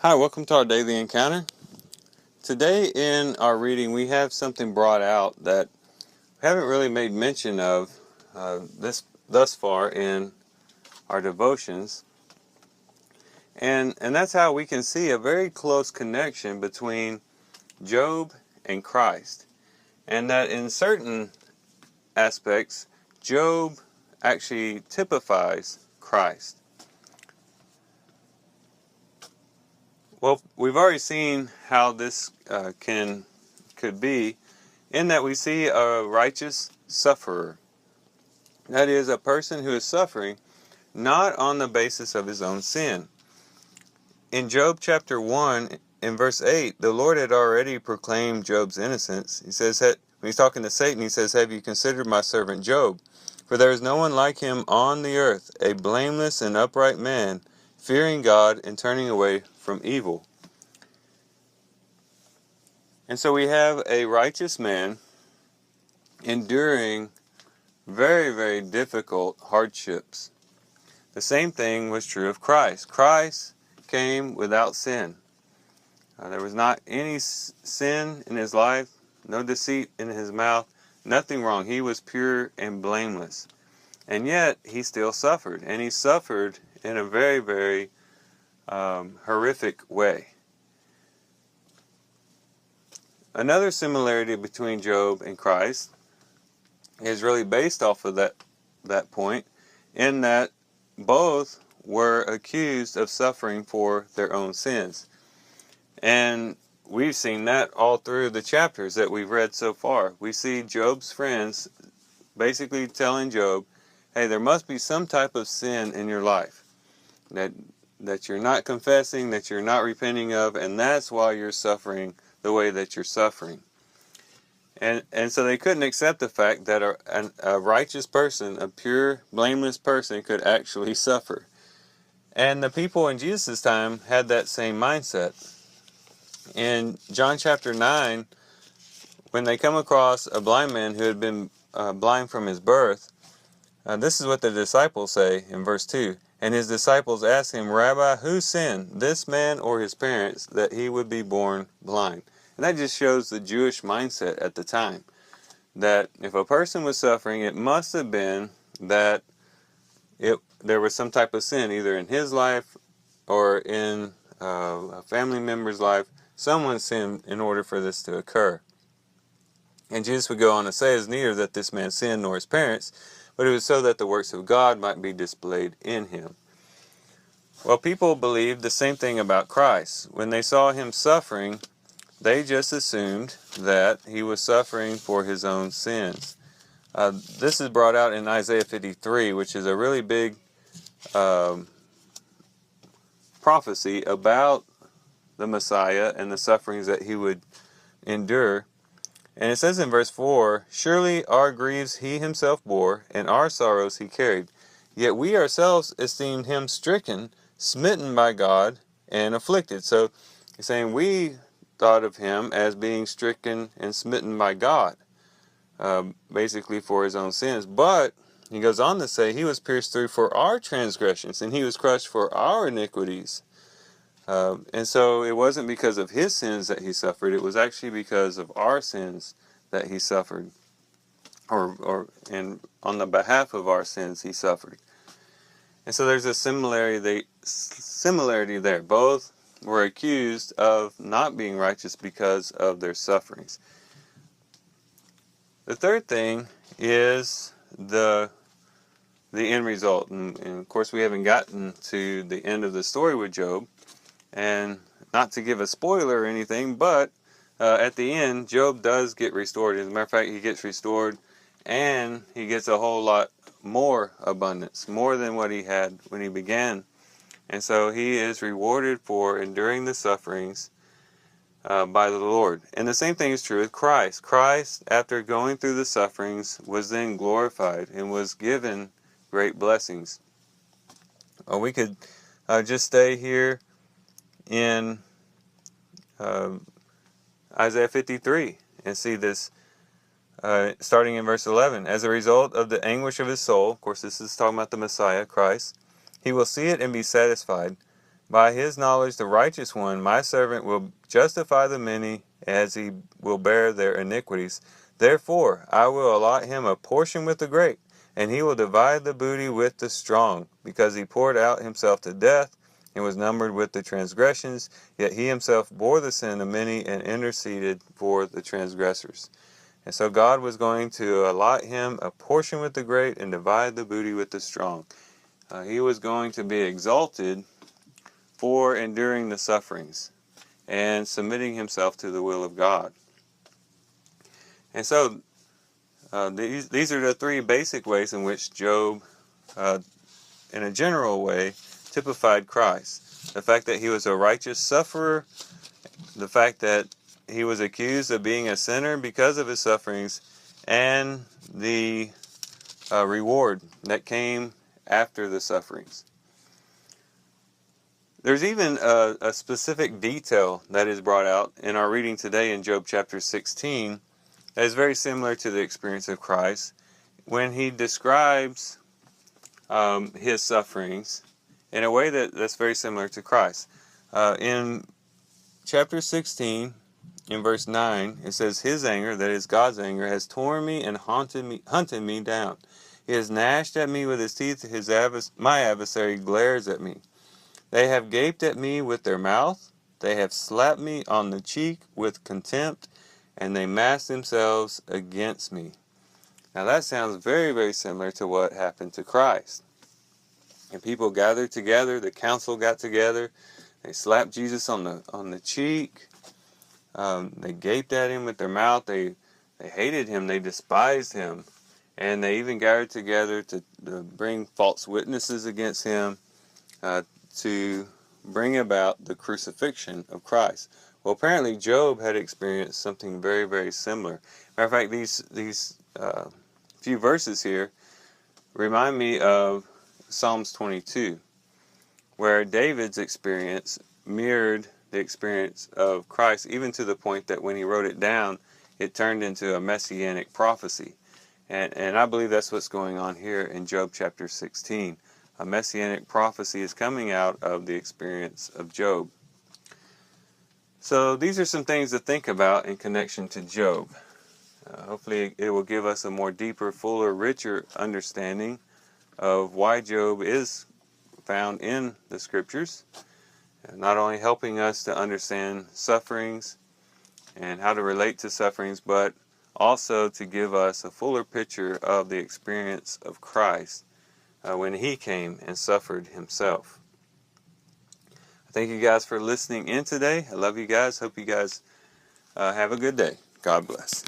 Hi, welcome to our daily encounter. Today in our reading we have something brought out that we haven't really made mention of this thus far in our devotions. And that's how we can see a very close connection between Job and Christ. And that in certain aspects, Job actually typifies Christ. Well, we've already seen how this could be, in that we see a righteous sufferer. That is, a person who is suffering not on the basis of his own sin. In Job chapter 1, in verse 8, the Lord had already proclaimed Job's innocence. He says, when he's talking to Satan, he says, "Have you considered my servant Job? For there is no one like him on the earth, a blameless and upright man, fearing God and turning away from evil." And so we have a righteous man enduring very, very difficult hardships. The same thing was true of Christ. Christ came without sin. There was not any sin in his life, no deceit in his mouth, nothing wrong. He was pure and blameless. And yet, he still suffered. And he suffered in a very, very horrific way. Another similarity between Job and Christ is really based off of that point, in that both were accused of suffering for their own sins. And we've seen that all through the chapters that we've read so far. We see Job's friends basically telling Job, hey, there must be some type of sin in your life that you're not confessing, that you're not repenting of, and that's why you're suffering the way that you're suffering. And so they couldn't accept the fact that a righteous person, a pure, blameless person, could actually suffer. And the people in Jesus' time had that same mindset. In John chapter 9, when they come across a blind man who had been blind from his birth, this is what the disciples say in verse 2. And his disciples asked him, "Rabbi, who sinned, this man or his parents, that he would be born blind?" And that just shows the Jewish mindset at the time, that if a person was suffering, it must have been that there was some type of sin, either in his life or in a family member's life. Someone sinned in order for this to occur. And Jesus would go on to say, "It's neither that this man sinned nor his parents, but it was so that the works of God might be displayed in him." Well, people believed the same thing about Christ. When they saw him suffering, they just assumed that he was suffering for his own sins. This is brought out in Isaiah 53, which is a really big prophecy about the Messiah and the sufferings that he would endure. And it says in verse 4, "Surely our griefs he himself bore, and our sorrows he carried. Yet we ourselves esteemed him stricken, smitten by God, and afflicted." So he's saying we thought of him as being stricken and smitten by God, basically for his own sins. But he goes on to say, "He was pierced through for our transgressions, and he was crushed for our iniquities." And so it wasn't because of his sins that he suffered. It was actually because of our sins that he suffered, and on the behalf of our sins he suffered. And so there's a similarity there. Both were accused of not being righteous because of their sufferings. The third thing is the end result. And of course we haven't gotten to the end of the story with Job. And not to give a spoiler or anything, but at the end, Job does get restored. As a matter of fact, he gets restored, and he gets a whole lot more abundance, more than what he had when he began. And so he is rewarded for enduring the sufferings by the Lord. And the same thing is true with Christ. Christ, after going through the sufferings, was then glorified and was given great blessings. We could just stay here in Isaiah 53 and see this starting in verse 11. "As a result of the anguish of his soul," of course this is talking about the Messiah, Christ, "he will see it and be satisfied. By his knowledge, the righteous one, my servant, will justify the many, as he will bear their iniquities. Therefore, I will allot him a portion with the great, and he will divide the booty with the strong, because he poured out himself to death, and was numbered with the transgressions, yet he himself bore the sin of many, and interceded for the transgressors. And so God was going to allot him a portion with the great, and divide the booty with the strong. He was going to be exalted for enduring the sufferings and submitting himself to the will of God. And so these are the three basic ways in which Job, in a general way, typified Christ. The fact that he was a righteous sufferer, the fact that he was accused of being a sinner because of his sufferings, and the reward that came after the sufferings. There's even a specific detail that is brought out in our reading today in Job chapter 16 that is very similar to the experience of Christ when he describes his sufferings in a way that's very similar to Christ. In chapter 16, in verse 9, it says, his anger, that is God's anger, has torn me and hunted me down. He has gnashed at me with his teeth. My adversary glares at me. They have gaped at me with their mouth. They have slapped me on the cheek with contempt, and they mass themselves against me. Now that sounds very, very similar to what happened to Christ. And people gathered together, the council got together, they slapped Jesus on the cheek, they gaped at him with their mouth, they hated him, they despised him, and they even gathered together to bring false witnesses against him, to bring about the crucifixion of Christ. Well, apparently Job had experienced something very, very similar. Matter of fact, these few verses here remind me of Psalms 22, where David's experience mirrored the experience of Christ, even to the point that when he wrote it down, it turned into a messianic prophecy. And I believe that's what's going on here in Job chapter 16. A messianic prophecy is coming out of the experience of Job. So these are some things to think about in connection to Job. Hopefully it will give us a more deeper, fuller, richer understanding of why Job is found in the Scriptures. Not only helping us to understand sufferings and how to relate to sufferings, but also to give us a fuller picture of the experience of Christ when he came and suffered himself. Thank you guys for listening in today. I love you guys. Hope you guys have a good day. God bless.